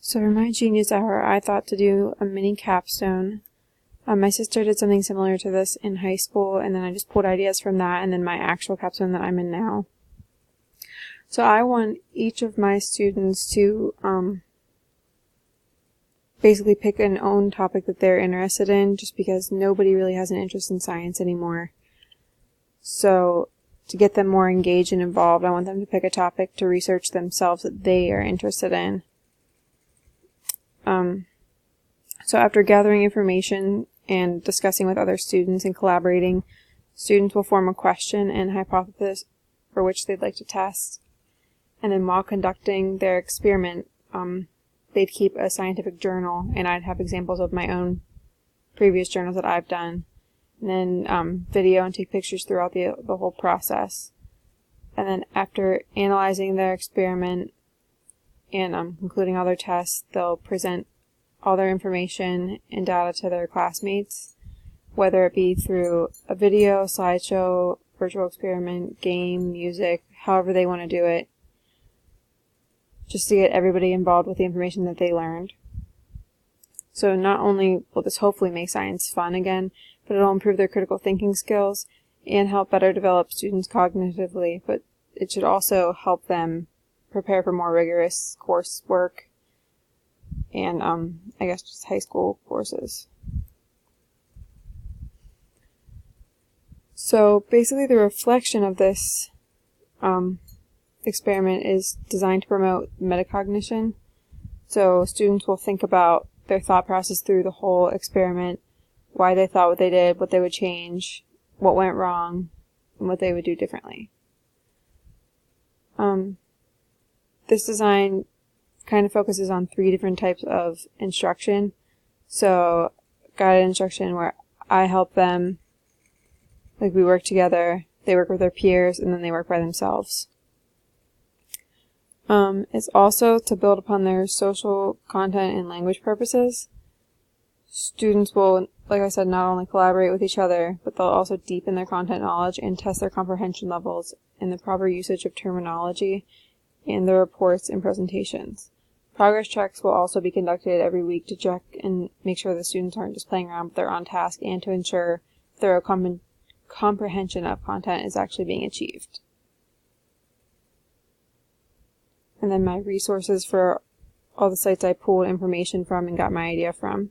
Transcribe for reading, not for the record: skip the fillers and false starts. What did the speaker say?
So for my Genius Hour, I thought to do a mini capstone. My sister did something similar to this in high school, and then I just pulled ideas from that and then my actual capstone that I'm in now. So I want each of my students to basically pick an own topic that they're interested in, just because nobody really has an interest in science anymore. So to get them more engaged and involved, I want them to pick a topic to research themselves that they are interested in. So after gathering information and discussing with other students and collaborating, students will form a question and hypothesis for which they'd like to test. And then while conducting their experiment, they'd keep a scientific journal, and I'd have examples of my own previous journals that I've done. And then video and take pictures throughout the whole process. And then after analyzing their experiment and concluding all their tests, they'll present all their information and data to their classmates, whether it be through a video, slideshow, virtual experiment, game, music, however they want to do it, just to get everybody involved with the information that they learned. So not only will this hopefully make science fun again, but it'll improve their critical thinking skills and help better develop students cognitively, but it should also help them prepare for more rigorous coursework and I guess just high school courses. So basically the reflection of this experiment is designed to promote metacognition. So students will think about their thought process through the whole experiment, why they thought what they did, what they would change, what went wrong, and what they would do differently. This design kind of focuses on 3 different types of instruction. So guided instruction, where I help them, like we work together, they work with their peers, and then they work by themselves. It's also to build upon their social content and language purposes. Students will, like I said, not only collaborate with each other, but they'll also deepen their content knowledge and test their comprehension levels in the proper usage of terminology and the reports and presentations. Progress checks will also be conducted every week to check and make sure the students aren't just playing around, but they're on task, and to ensure thorough comprehension of content is actually being achieved. And then my resources for all the sites I pulled information from and got my idea from.